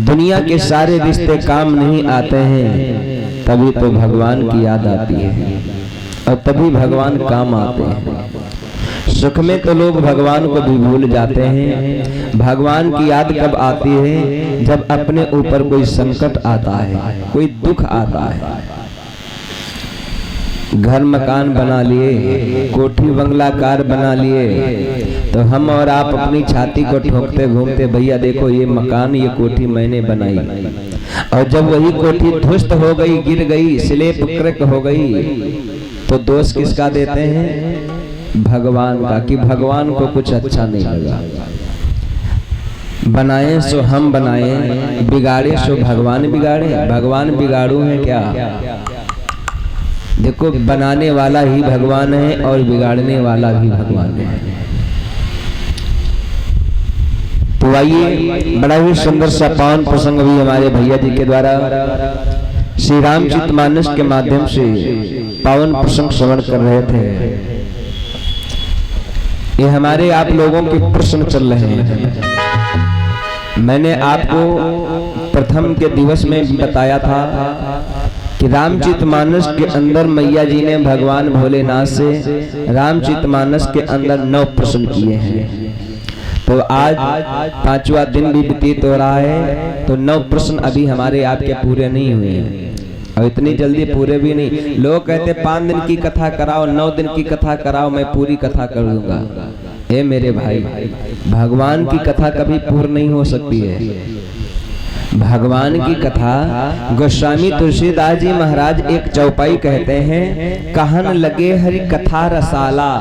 दुनिया के सारे रिश्ते काम नहीं आते हैं, तभी तो भगवान की याद आती है और तभी भगवान काम आते हैं। सुख में तो लोग भगवान को भी भूल जाते हैं। भगवान की याद कब आती है? जब अपने ऊपर कोई संकट आता है, कोई दुख आता है। घर मकान बना लिए, कोठी बंगला कार बना लिए, तो हम और आप अपनी छाती को ठोकते घूमते, भैया देखो ये मकान ये कोठी मैंने बनाई। और जब वही कोठी ध्वस्त हो गई, गिर गई, स्लेप क्रैक हो गई, तो दोष किसका देते हैं? भगवान का, कि भगवान को कुछ अच्छा नहीं लगा। बनाए सो हम बनाए, बिगाड़े सो भगवान बिगाड़े। भगवान बिगाड़ू है क्या? देखो, बनाने वाला ही भगवान है और बिगाड़ने वाला भी भगवान है। तो आइए, बड़ा ही सुंदर सा पावन प्रसंग भी हमारे भैया जी के द्वारा श्री रामचरितमानस के माध्यम से पावन प्रसंग श्रवण कर रहे थे। ये हमारे आप लोगों के प्रश्न चल रहे हैं। मैंने आपको प्रथम के दिवस में बताया था कि रामचरितमानस के अंदर मैया जी ने भगवान भोलेनाथ से रामचरितमानस के अंदर 9 प्रश्न किए हैं। तो आज 5वां दिन भी व्यतीत हो रहा है, तो 9 प्रश्न अभी हमारे आपके पूरे नहीं हुए हैं और इतनी जल्दी पूरे भी नहीं। लोग कहते 5 दिन की कथा कराओ, 9 दिन की कथा कराओ, मैं पूरी कथा कर दूंगा। ए मेरे भाई, भगवान की कथा कभी पूर्ण नहीं हो सकती है। भगवान की कथा गोस्वामी तुलसीदास जी महाराज एक चौपाई कहते हैं, कहन लगे हरि कथा रसाला।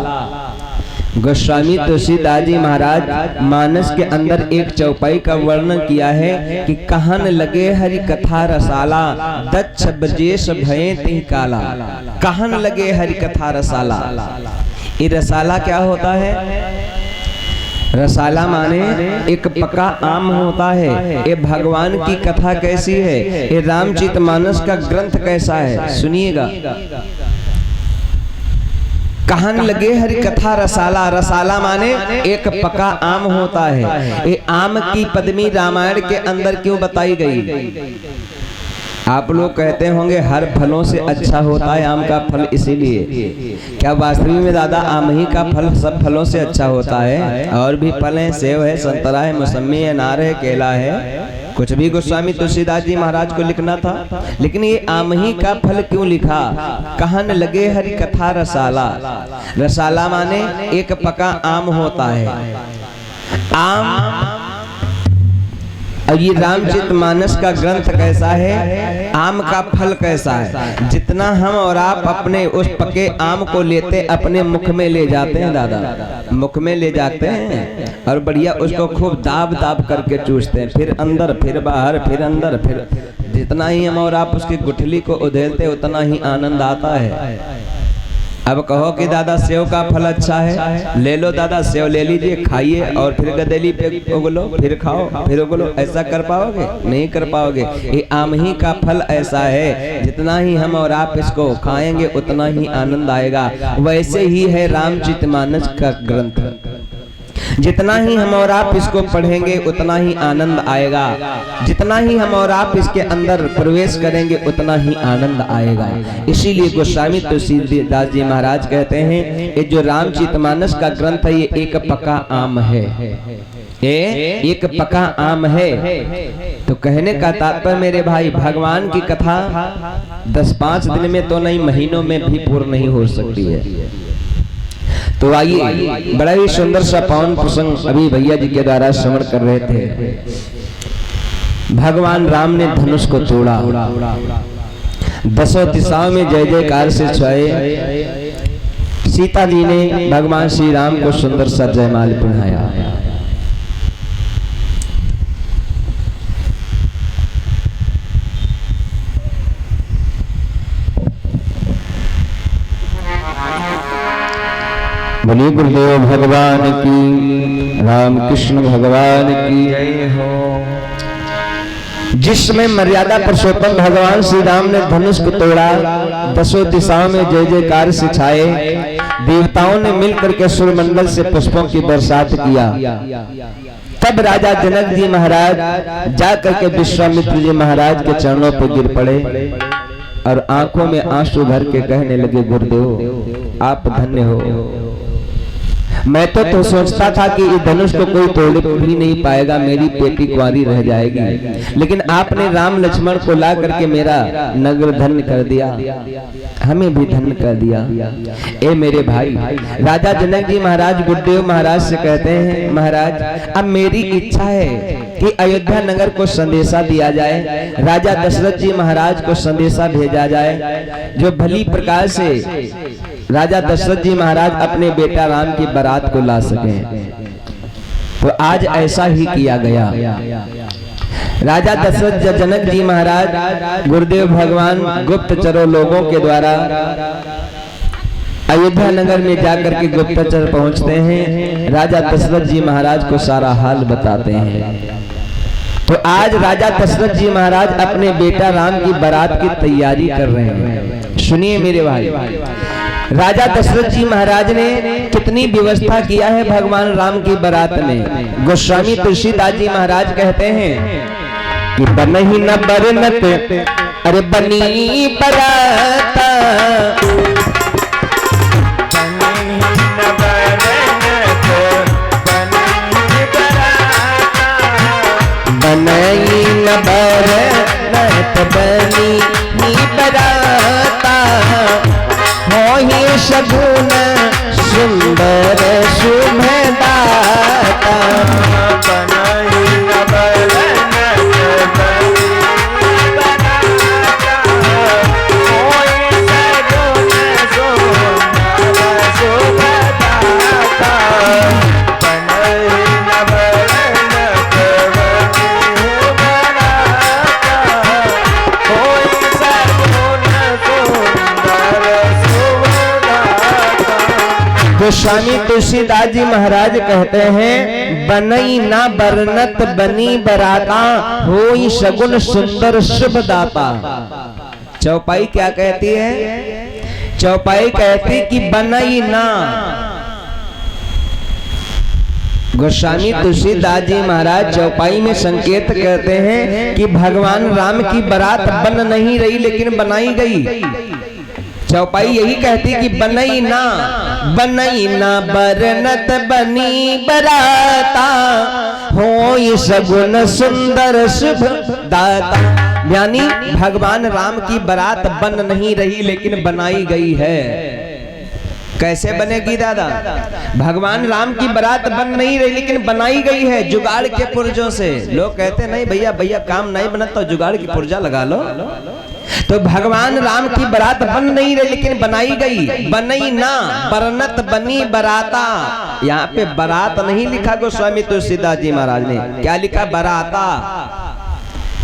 गोस्वामी तुलसीदास जी महाराज मानस के अंदर एक चौपाई का वर्णन किया है कि कहन लगे हरि कथा रसाला, दक्ष ब्रजेश भये तिहि काला। कहन लगे हरि कथा रसाला। ये रसाला क्या होता है? रसाला माने एक पका आम होता है। ये भगवान की कथा कैसी है? ये रामचरितमानस का ग्रंथ कैसा है? सुनिएगा। कहन लगे हरि कथा रसाला। रसाला माने एक पका आम होता है। ये आम की पद्मी रामायण के अंदर क्यों बताई गई? आप लोग कहते होंगे हर फलों से अच्छा होता है आम का फल, इसीलिए। क्या वास्तविक में दादा आम ही का फल सब फलों से अच्छा होता है? और भी फल हैं, सेब है, संतरा है, मौसमी है, नार है, केला है, कुछ भी गोस्वामी तुलसीदास जी महाराज को लिखना था, लेकिन ये आम ही का फल क्यों लिखा? कहन लगे हरि कथा रसाला। रसाला माने एक पका आम होता है। आम। और ये रामचरितमानस का ग्रंथ कैसा है? आम का फल कैसा है? जितना हम और आप अपने उस पके आम को लेते अपने मुख में ले जाते हैं दादा, मुख में ले जाते हैं और बढ़िया उसको खूब दाब दाब करके चूसते हैं, फिर अंदर फिर बाहर फिर अंदर फिर। जितना ही हम और आप उसकी गुठली को उधेलते उतना ही आनंद आता है। अब कहो कि दादा सेव का फल अच्छा है, ले लो दादा सेव ले लीजिए, खाइए और फिर गदेली पे उगलो, फिर खाओ, फिर उगलो। ऐसा कर पाओगे? नहीं कर पाओगे। ये आम ही का फल ऐसा है, जितना ही हम और आप इसको खाएंगे उतना ही आनंद आएगा। वैसे ही है रामचरितमानस का ग्रंथ। जितना ही हम और आप इसको पढ़ेंगे उतना ही आनंद आएगा। जितना ही हम और आप इसके अंदर प्रवेश करेंगे उतना ही आनंद आएगा। इसीलिए गोस्वामी तुलसीदास जी महाराज कहते हैं ये जो रामचरितमानस का ग्रंथ है ये एक पका आम है। एक पका आम है। तो कहने का तात्पर्य मेरे भाई, भगवान की कथा 10-5 दिन में तो नहीं, महीनों में भी पूर्ण नहीं हो सकती है। तो आइए, बड़ा ही सुंदर सा पावन प्रसंग अभी भैया जी के द्वारा श्रवण कर रहे थे। भगवान राम ने धनुष को तोड़ा, 10 दिशाओं में जय जयकार से छाए। सीता जी ने भगवान श्री राम को सुंदर सा जयमाल पहनाया। बोलिए गुरुदेव भगवान की, राम कृष्ण भगवान की जय हो। जिस समय मर्यादा पुरुषोत्तम भगवान श्री राम ने धनुष को तोड़ा, 10 दिशाओं में जय जयकार से छाए। देवताओं ने मिलकर के सूर्यमंडल से पुष्पों की बरसात किया। तब राजा जनक जी महाराज जा करके विश्वामित्र जी महाराज के चरणों पर गिर पड़े और आंखों में आंसू भर के कहने लगे, गुरुदेव आप धन्य हो। मैं तो सोचता था कि इस धनुष को कोई तोड़ भी नहीं पाएगा, मेरी बेटी कुंवारी रह जाएगी, लेकिन आपने राम लक्ष्मण को ला करके मेरा नगर धन्य कर दिया, हमें भी धन्य कर दिया। ए मेरे भाई, राजा जनक जी महाराज गुरुदेव महाराज से कहते हैं, महाराज अब मेरी इच्छा है कि अयोध्या नगर को संदेशा दिया जाए, राजा दशरथ जी महाराज को संदेशा भेजा जाए, जो भली प्रकार से राजा दशरथ जी महाराज अपने बेटा राम की बारात को ला सकें। तो आज ऐसा ही किया गया। राजा दशरथ जनक जी महाराज गुरुदेव भगवान गुप्तचरों लोगों के द्वारा अयोध्या नगर में जाकर के गुप्तचर पहुंचते हैं, राजा दशरथ जी महाराज को सारा हाल बताते हैं। तो आज राजा दशरथ जी महाराज अपने बेटा राम की बारात की तैयारी कर रहे हैं। सुनिए मेरे भाई, राजा दशरथ जी महाराज ने कितनी व्यवस्था किया है भगवान राम की बारात में। गोस्वामी तुलसीदास जी महाराज कहते हैं कि बनही न बरनत, अरे बनी बराता, बनई न बरनत बनी बराता, हो शगुन सुंदर शुभ दाता, बनई न बरनत बनी बराता, हो शगुन सुंदर शुभ दाता, बनई न बरनत बनी बराता, हो शगुन गोस्वामी तुलसीदास जी महाराज कहते हैं, बनई ना बरनत बनी बराता, होई शगुन सुंदर शुभ दाता। चौपाई क्या कहती है? चौपाई कहती कि बनई ना। गोस्वामी तुलसीदास जी महाराज चौपाई में संकेत करते हैं कि भगवान राम की बारात बन नहीं रही लेकिन बनाई गई। चौपाई यही कहती कि बनई ना बरनत बनी बराता, होई सगुन सुंदर शुभ दाता। यानी भगवान राम की बारात बन नहीं रही लेकिन बनाई गई है। कैसे बनेगी दादा? भगवान राम की बारात बन नहीं रही लेकिन बनाई गई है जुगाड़ के पुर्जों से। लोग कहते नहीं भैया काम नहीं बना तो जुगाड़ की पुर्जा लगा लो। तो भगवान राम की बारात बन नहीं रही लेकिन बनाई गई। बनई ना बरनत बनी बराता। यहाँ पे बारात नहीं लिखा गोस्वामी तुलसीदास जी महाराज ने, क्या लिखा? बराता।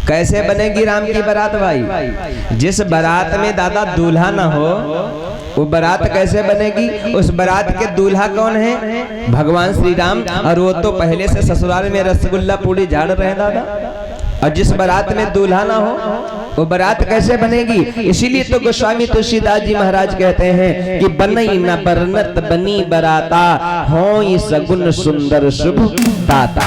कैसे बनेगी राम की बारात भाई? जिस बारात में दादा दूल्हा ना हो वो बारात कैसे बनेगी? उस बारात के दूल्हा कौन है? भगवान श्री राम। और वो तो पहले से ससुराल में रसगुल्ला पूरी झाड़ रहे दादा। और जिस बारात में दूल्हा ना हो वो बारात कैसे बनेगी? इसीलिए तो गोस्वामी तुलसीदास जी महाराज कहते हैं कि बनई न बरनत बनी बराता, होई सगुन सुंदर शुभ दाता।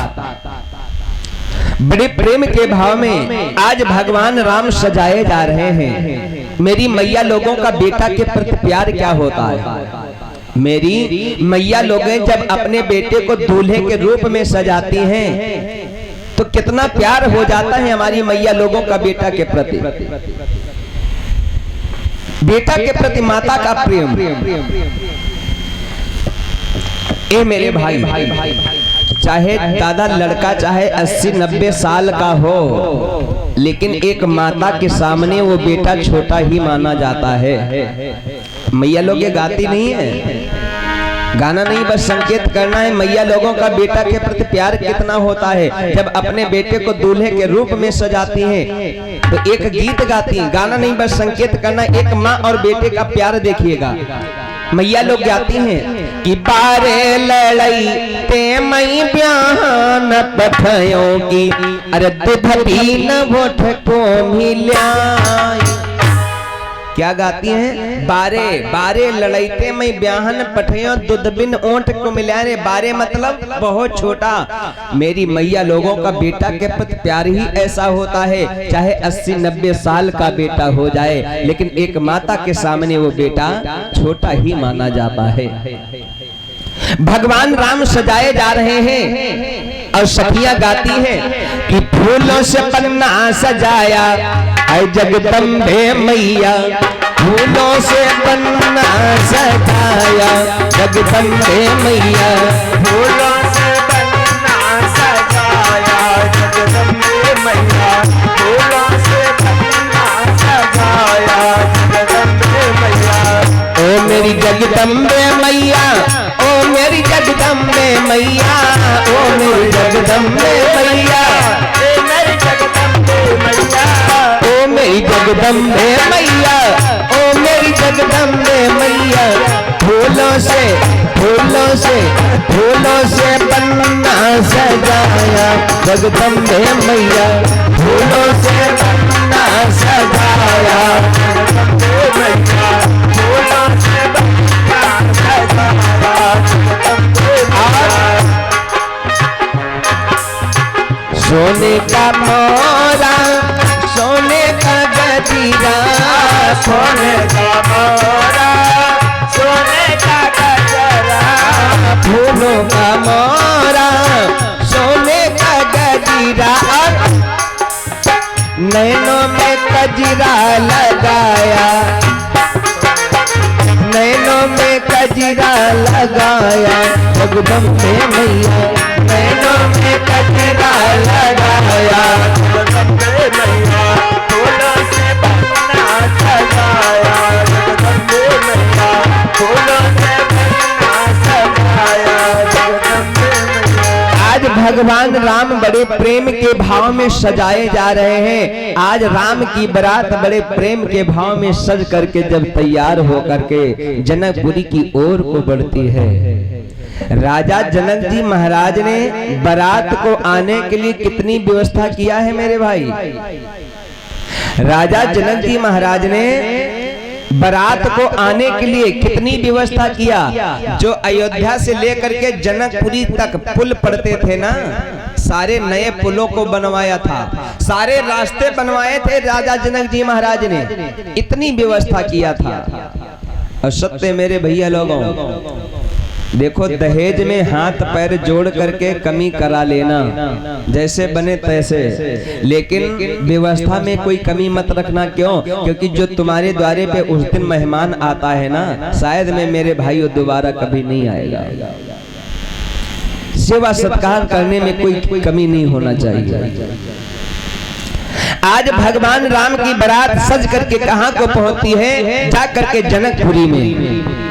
बड़े प्रेम के भाव में आज भगवान राम सजाए जा रहे हैं। मेरी मैया लोगों का बेटा के प्रति प्यार क्या होता है? मेरी मैया लोग जब अपने बेटे को दूल्हे के रूप में सजाती हैं तो कितना प्यार हो जाता है हमारी मैया लोगों का बेटा के प्रति। बेटा के प्रति माता का प्रेम। ए मेरे भाई, चाहे दादा लड़का चाहे 80-90 साल का हो, लेकिन एक माता के सामने वो बेटा छोटा ही माना जाता है। मैया लोग ये गाती नहीं है, गाना नहीं, बस संकेत करना है मैया लोगों का बेटा के प्रति प्यार कितना होता है। जब अपने बेटे को दूल्हे के रूप में सजाती हैं तो एक गीत गाती हैं, गाना नहीं बस संकेत करना। एक माँ और बेटे का प्यार देखिएगा। मैया लोग गाती हैं कि बारे लड़ई ते मई ब्याहन पठयों की, अरे दूध पीन वोट को मिलाई। क्या गाती हैं? बारे बारे लड़ाईते में ब्याहन पठियों दूध बिन ओंठ को मिलाने। बारे मतलब बहुत छोटा। मेरी मैया लोगों का बेटा के प्रति प्यार ही ऐसा होता है, चाहे 80-90 साल का बेटा हो जाए, लेकिन एक माता के सामने वो बेटा छोटा ही माना जाता है। भगवान राम सजाए जा रहे हैं और सखियां गाती हैं कि फूलों से पन्ना सजाया ऐ जगदम्बे मैया, फूलों से पन्ना सजाया जगदम्बे मैया, फूलों से पन्ना सजाया जगदम्बे मैया, फूलों से पन्ना सजाया जगदम्बे मैया। ओ मेरी जगदम्बे मैया, ओ मेरी जगदम्बे मैया, ओ मेरी जगदम्बे मैया, ए मेरी जगदम्बे मैया, ओ मेरी जगदम्बे मैया, ओ मेरी जगदम्बे मैया। फूलों से फूलों से फूलों से पन्ना सजाया जगदम्बे मैया, फूलों से पन्ना सजाया जगदम्बे मैया, फूलों से पन्ना सजाया जगदम्बे मैया। सोने का मोरा सोने का गजीरा, सोने का मोरा सोने का गजरा, फूलों का मोरा सोने का गजीरा, नैनों में कजरा लगाया, नैनों में कजरा लगाया जगदम्बे मैया, नैनों में कजरा लगाया जगदम्बे मैया, फूलों से पन्ना सजाया जगदम्बे मैया, फूलों से पन्ना सजाया जगदम्बे मैया। आज भगवान राम बड़े प्रेम के भाव में सजाए जा रहे हैं। आज राम की बारात बड़े प्रेम के भाव में सज करके जब तैयार हो करके जनकपुरी की ओर को बढ़ती है, राजा जनक जी महाराज ने बारात को आने के लिए कितनी व्यवस्था किया है मेरे भाई। राजा जनक जी महाराज ने बारात को आने के लिए कितनी व्यवस्था किया। जो अयोध्या से लेकर के जनकपुरी तक पुल पड़ते थे ना, सारे नए पुलों को बनवाया था, सारे रास्ते बनवाए थे राजा जनक जी महाराज ने, इतनी व्यवस्था किया था। और सत्य मेरे भैया लोगों, देखो दहेज में हाथ पैर जोड़ करके कमी करा लेना, जैसे बने तैसे, लेकिन व्यवस्था में कोई कमी मत रखना। क्यों? क्योंकि जो तुम्हारे द्वारे पे उस दिन मेहमान आता है ना, शायद में मेरे भाइयों दोबारा कभी नहीं आएगा। सेवा सत्कार करने में कोई कमी नहीं होना चाहिए। आज भगवान राम की बारात सज करके कहां को पहुंचती है? जा करके जनकपुरी में।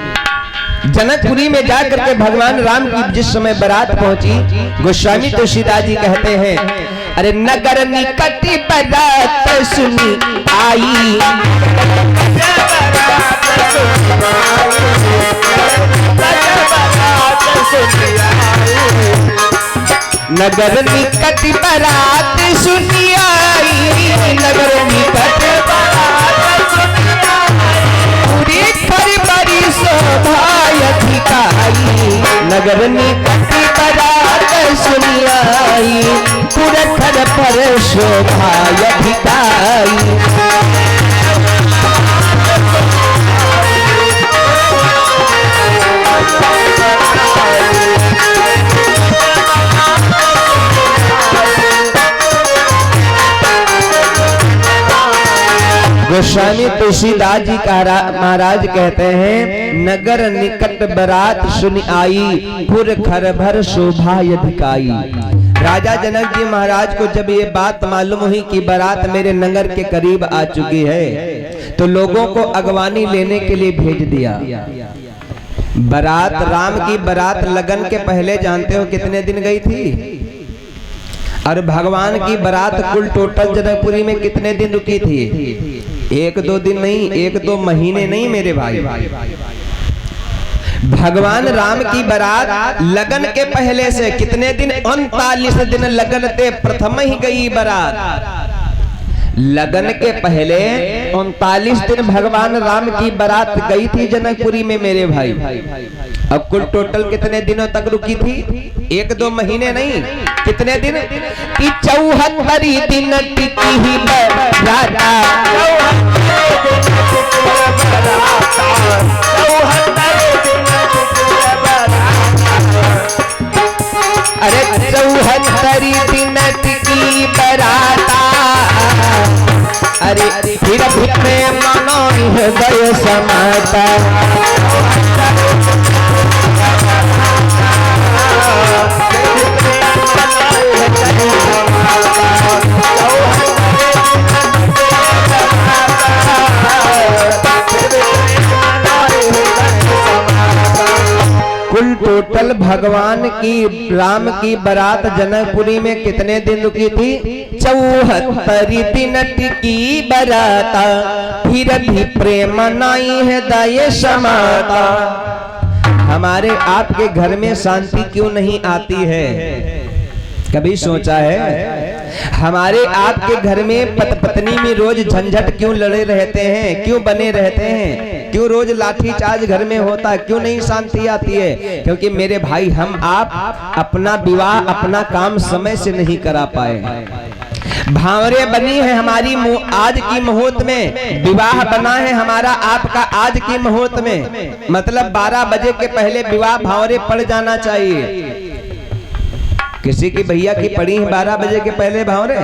जनकपुरी में जाकर के भगवान राम की जिस समय बारात पहुंची, गोस्वामी तुलसीदास जी कहते हैं, अरे नगर निकट बारात सुनी आई, नगर निकट बारात सुनी आई, नगर निकट बारात सुनी आई, पूरी बड़ी शोभा अधिकाई, नगर निकट बारात सुनी आई, पूरे घर पर शोभा अधिकाई। गोस्वामी तुलसीदास जी महाराज कहते हैं, नगर निकट बारात सुन आई, पुर घर भर शोभा अधिकाई। राजा जनक जी महाराज को जब ये बात मालूम हुई कि बारात मेरे नगर के करीब आ चुकी है, तो लोगों को अगवानी लेने के लिए भेज दिया। बारात, राम की बारात लगन के पहले जानते हो कितने दिन गई थी? और भगवान की बारात कुल टोटल जनकपुरी में कितने दिन रुकी थी? 1-2 दिन नहीं, 1-2 महीने नहीं मेरे भाई। भगवान राम की बारात लगन के पहले से कितने दिन? 39 दिन लगन ते प्रथम ही गई बारात। लगन के पहले 39 दिन भगवान राम की बारात गई थी जनकपुरी में मेरे भाई। अब कुल टोटल कितने दिनों तक रुकी थी? 1-2 महीने नहीं, कितने दिन कि 74 दिन टिकी ही बारात। अरे 74 दिन टिकी बारात। अरे फिर में मनो हृदय समाता। कुल टोटल भगवान की राम की बारात जनकपुरी में कितने दिन रुकी थी? 74 दिन टिकी बारात। फिर भी प्रेम नहीं हृदय समाता। हमारे आपके घर में शांति क्यों नहीं आती है? कभी सोचा है? हमारे आपके घर में पत्नी में रोज झंझट क्यों लड़े रहते हैं? क्यों बने रहते हैं? क्यों रोज लाठीचार्ज घर में होता है? क्यों नहीं शांति आती है? क्योंकि मेरे भाई हम आप अपना विवाह अपना काम समय से नहीं करा पाए। भावरे बनी है हमारी आज की मुहूर्त में, विवाह बना है हमारा आपका आज की मुहूर्त में। मतलब 12 बजे के पहले विवाह भावरे पड़ जाना चाहिए। किसी की भैया की पड़ी है 12 बजे के पहले भावरे?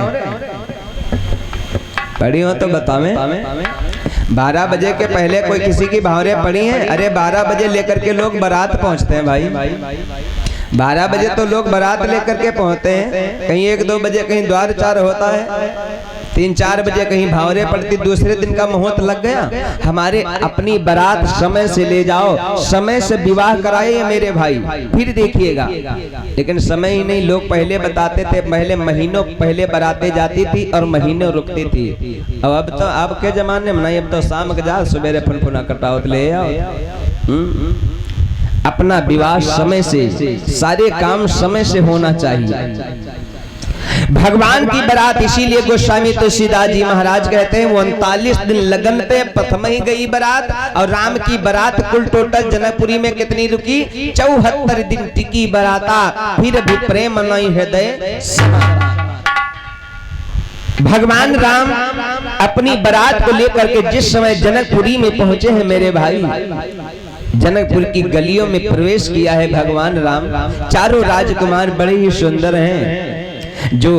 पड़ी हो तो बतावें। 12 बजे के पहले कोई किसी की भावरे पड़ी हैं? अरे 12 बजे लेकर के लोग बारात पहुंचते हैं भाई। 12 बजे तो लोग बारात लेकर के पहुंचते हैं। कहीं 1-2 बजे कहीं द्वार 4 होता है, 3-4 बजे कहीं भावरे पड़ती, दूसरे दिन का मुहूर्त लग गया। हमारे अपनी बारात समय से ले जाओ, समय से विवाह कराए मेरे भाई, फिर देखिएगा। लेकिन समय ही नहीं, लोग पहले बताते थे, पहले महीनों पहले बारातें जाती थी और महीनों रुकती थी। अब तो आपके जमाने में नहीं, अब तो शाम के जा सुबेरे फुनफुना कटाओ ले आओ। अपना विवाह समय से, सारे काम समय से होना चाहिए। भगवान की बारात इसीलिए गोस्वामी तुलसीदास जी महाराज कहते हैं वो 39 दिन लगन पे प्रथम ही गई बारात। और राम की बारात कुल टोटल जनकपुरी में कितनी रुकी? 74 दिन टिकी बाराता। फिर भी प्रेम नहीं हृदय समाता। भगवान राम अपनी बारात को लेकर के जिस समय जनकपुरी में पहुंचे हैं मेरे भाई, जनकपुर की गलियों में प्रवेश किया है भगवान राम। चारों राजकुमार बड़े ही सुंदर हैं। जो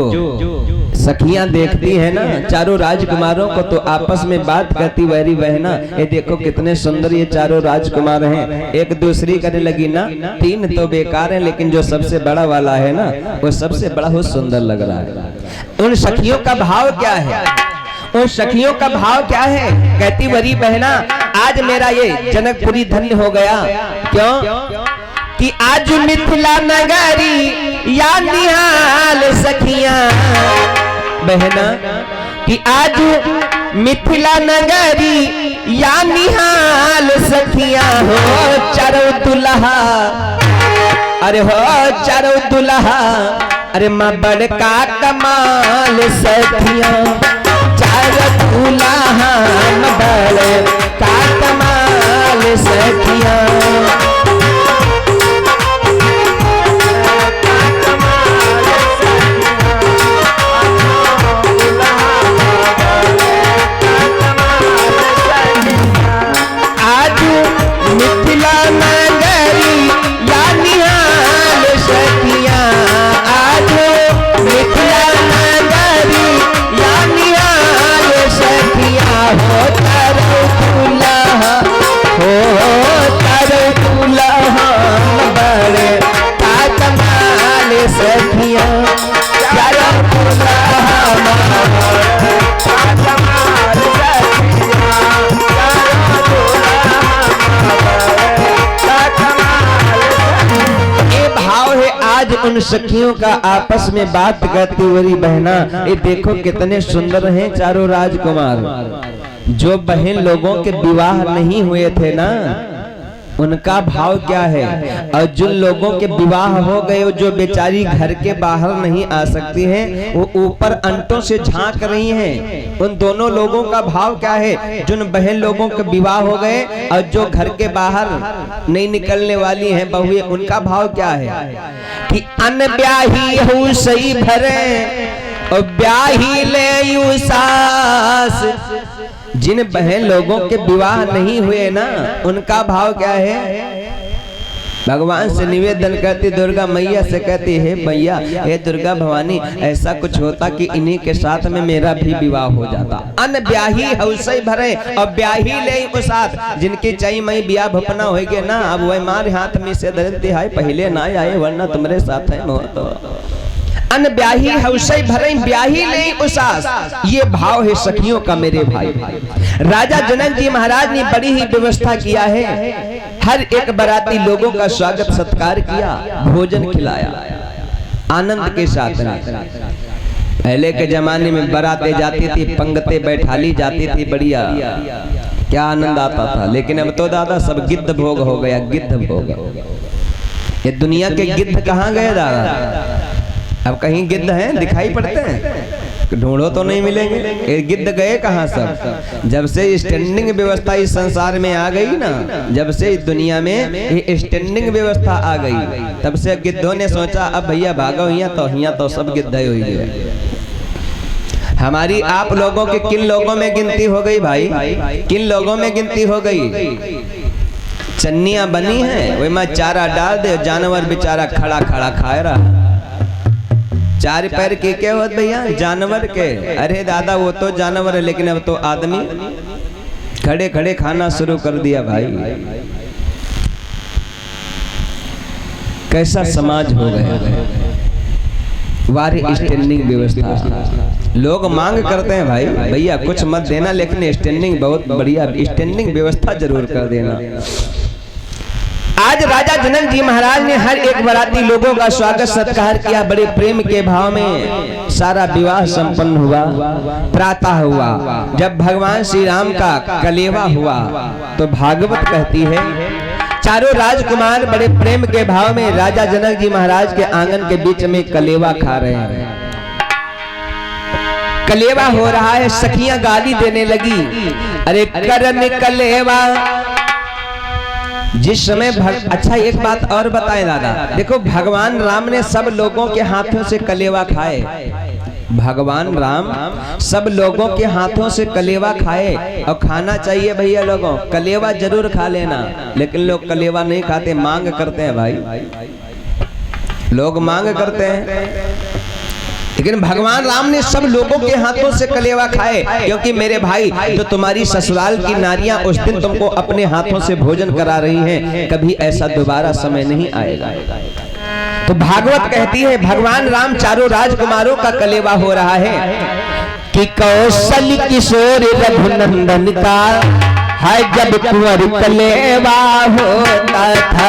सखियां देखती है ना चारों राजकुमारों को तो आपस में बात करती, वैरी बहना ये देखो कितने सुंदर ये चारों राजकुमार हैं। एक दूसरी करने लगी ना, 3 तो बेकार हैं, लेकिन जो सबसे बड़ा वाला है ना वो सबसे बड़ा हो सुंदर लग रहा है। उन सखियों का भाव क्या है? उन सखियों का भाव क्या है? कहती वरी बहना आज मेरा ये जनकपुरी धन्य हो गया। क्यों कि आज मिथिला नगरी या निहाल सखियां। बहना कि आज मिथिला नगरी या निहाल सखियां हो चारों दुल्हा। अरे हो चारों दुल्हा, अरे माँ बड़का कमाल सखियां। चारों दुल्हा बड़का कमाल सखियां। मिथिला नगरी या निहाल सखियां। आज मिथिला नगरी या निहाल सखियां हो तारो दुल्हा, हो तारो दुल्हा बड़े कमाल सखियां। तारो दुल्हा आज उन सखियों का आपस में बात करती हुई बहना। ये देखो कितने सुंदर हैं चारों राजकुमार। जो बहन लोगों के विवाह नहीं हुए थे ना उनका भाव क्या है। और जिन लोगों के विवाह हो गए, जो बेचारी घर के बाहर नहीं आ सकती हैं, वो ऊपर अंटों से झांक रही हैं, उन दोनों लोगों का भाव क्या है। जिन बहन लोगों के विवाह हो गए और जो घर के बाहर नहीं निकलने वाली हैं बहुएं, उनका भाव क्या है कि अन ब्याही हो सही भरे और ब्याही ले सास। जिन बहन लोगों के विवाह नहीं हुए ना, उनका भाव क्या है। भगवान से निवेदन करती, दुर्गा मैया से कहती है मैया, हे दुर्गा भवानी, ऐसा कुछ होता कि इन्हीं के साथ में मेरा भी विवाह हो जाता। अन ब्याही हौसई भरे और ब्याही ले उसात। जिनकी चाहिए मई ब्याह भपना होगे ना, अब वह मार हाथ में से दर्द है, पहले ना आए वरना तुम्हारे साथ है मोह। तो अन ब्याही हौसई भरे ब्याही ले उसास, ये भाव है सखियों का मेरे भाई। राजा जनक जी महाराज ने बड़ी ही व्यवस्था किया है, हर एक बराती लोगों का स्वागत सत्कार किया, भोजन खिलाया आनंद के साथ। पहले के जमाने में बरातें जाती थी, पंगतें बैठा ली जाती थी, बढ़िया क्या आनंद आता था। लेकिन अब तो दादा सब गिद्ध भोग हो गया, गिद्ध भोग। ये दुनिया के गिद्ध कहाँ गए दादा। अब कहीं गिद्ध हैं दिखाई पड़ते हैं, ढूंढो तो नहीं मिलेंगे। ये गिद्ध गए कहाँ सब। जब से स्टैंडिंग व्यवस्था इस संसार में आ गई ना, जब से इस दुनिया में ये स्टैंडिंग व्यवस्था आ गई, तब से गिद्धों ने सोचा अब भैया भागो, यहाँ तो सब गिद्ध हुई है। हमारी आप लोगों के किन लोगों में गिनती हो गई भाई, किन लोगों में गिनती हो गई। चन्नियां बनी हैं, वही मैं चारा डाल दे, जानवर बेचारा खड़ा खड़ा खाए रहा। चार पैर के क्या होत भैया, जानवर के। अरे दादा वो तो जानवर है, लेकिन अब तो आदमी खड़े खड़े खाना शुरू कर दिया भाई। कैसा समाज हो गया। वारे स्टैंडिंग व्यवस्था, लोग मांग करते हैं भाई, भैया कुछ मत देना, लेकिन स्टैंडिंग बहुत बढ़िया स्टैंडिंग व्यवस्था जरूर कर देना। आज राजा जनक जी महाराज ने हर एक बराती लोगों का स्वागत सत्कार किया, बड़े प्रेम के भाव में। सारा विवाह संपन्न हुआ। प्रातः हुआ, जब भगवान श्री राम का कलेवा हुआ, तो भागवत कहती है चारों राजकुमार बड़े प्रेम के भाव में राजा जनक जी महाराज के आंगन के बीच में कलेवा खा रहे हैं। कलेवा हो रहा है, सखियां गाली देने लगी, अरे करन कलेवा। जिस समय अच्छा एक बात और बताएं दादा, देखो भगवान राम ने सब लोगों के हाथों से कलेवा खाए। भगवान राम सब लोगों के हाथों से कलेवा खाए, और खाना चाहिए भैया लोगों, कलेवा जरूर खा लेना। लेकिन लोग कलेवा नहीं खाते, मांग करते हैं भाई, लोग मांग करते हैं। लेकिन भगवान राम ने सब लोगों के हाथों से कलेवा खाए, क्योंकि मेरे भाई तो तुम्हारी ससुराल की नारियां उस दिन तुमको अपने हाथों से भोजन करा रही हैं, कभी ऐसा दोबारा समय नहीं आएगा। तो भागवत कहती है भगवान राम चारों राजकुमारों का कलेवा हो रहा है कि कौशल किशोर रघुनंदन का है जब कुंवर कलेवा होता था।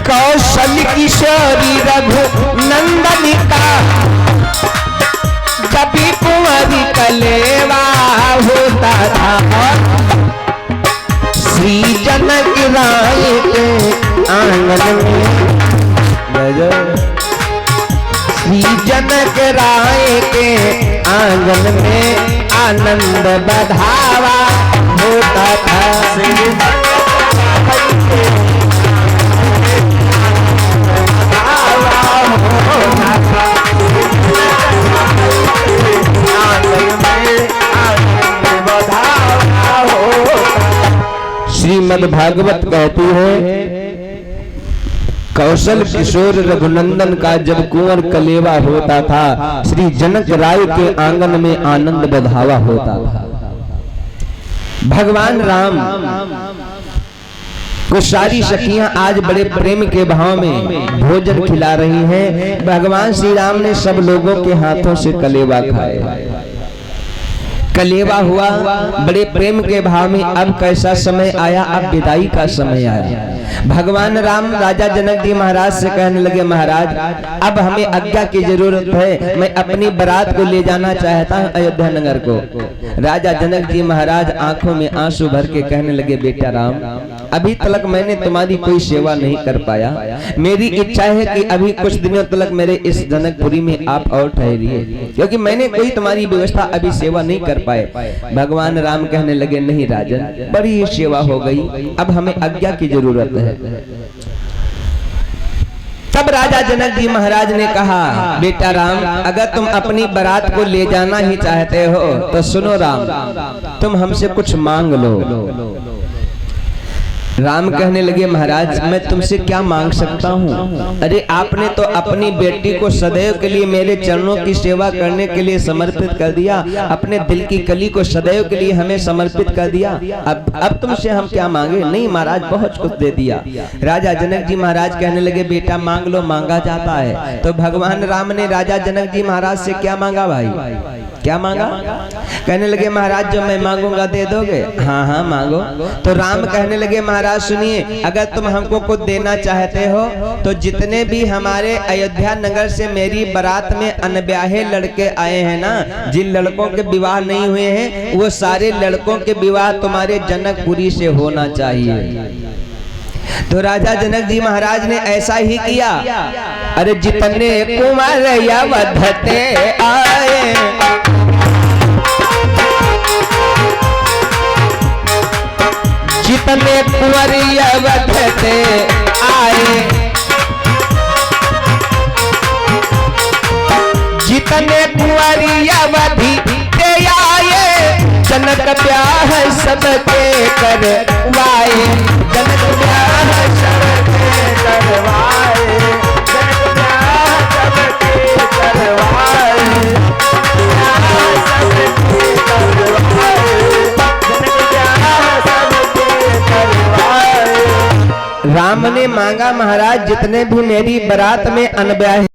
कौशल किशोरी रघुनंदन का जब कुंवरी कलेवा होता था। श्री जनक राय के आंगन में, श्री जनक राय के आंगन में आनंद बढ़ावा होता था। श्रीमद् भागवत कहती है कौशल किशोर रघुनंदन का जब कुंवर कलेवा होता था, श्री जनक राय के आंगन में आनंद बढ़ावा होता था। भगवान राम को सारी सखियां आज बड़े प्रेम के भाव में भोजन खिला रही हैं। भगवान श्री राम ने सब लोगों के हाथों से कलेवा खाए। कलेवा हुआ बड़े प्रेम के भाव में। अब कैसा समय आया, अब विदाई का समय आया। भगवान राम राजा जनक जी महाराज से कहने लगे, महाराज अब हमें आज्ञा की जरूरत है, मैं अपनी बारात को ले जाना चाहता हूँ अयोध्या नगर को। राजा जनक जी महाराज आंखों में आंसू भर के कहने लगे, बेटा राम अभी तक मैंने तुम्हारी कोई सेवा नहीं कर पाया, मेरी इच्छा है कि अभी कुछ दिनों तक मेरे इस जनकपुरी में आप और ठहरिए, क्योंकि मैंने कोई तुम्हारी व्यवस्था अभी सेवा नहीं कर पाए। भगवान राम कहने लगे, नहीं राजन बड़ी ही सेवा हो गई, अब हमें आज्ञा की जरूरत है। तब राजा जनक जी महाराज ने कहा, बेटा राम अगर तुम अपनी बारात को ले जाना ही चाहते हो तो सुनो राम, तुम हमसे कुछ मांग लो। राम कहने लगे, महाराज मैं तुमसे क्या मांग सकता हूँ? अरे आपने तो अपनी बेटी को सदैव के लिए मेरे चरणों की सेवा करने के लिए समर्पित कर दिया, अपने दिल की कली को सदैव के लिए हमें समर्पित कर दिया, अब तुमसे हम क्या मांगे? नहीं महाराज बहुत कुछ दे दिया। राजा जनक जी महाराज कहने लगे, बेटा मांग लो, मांगा जाता है। तो भगवान राम ने राजा जनक जी महाराज से क्या मांगा? भाई क्या मांगा? कहने लगे, महाराज जो मैं मांगूंगा दे दोगे? हाँ हाँ मांगो। तो राम कहने लगे, महाराज सुनिए, अगर तुम हमको कुछ देना चाहते हो तो जितने भी हमारे अयोध्या नगर से मेरी बारात में अनब्याहे लड़के आए हैं ना, जिन लड़कों के विवाह नहीं हुए हैं, वो सारे लड़कों के विवाह तुम्हारे जनकपुरी से होना चाहिए। तो राजा जनक जी महाराज ने ऐसा ही किया। अरे जितने कुमार अवधते आए, जितने कुंवर अवधते आए, जितने कुंवर अवधि ते आए, जनक ब्याह सबके करवाए, जनक ब्याह सबके करवाए, जनक ब्याह सबके करवाए, ब्याह सबके करवाए, जनक ब्याह सबके करवाए। राम ने मांगा, महाराज जितने भी मेरी बारात में अनब्याहे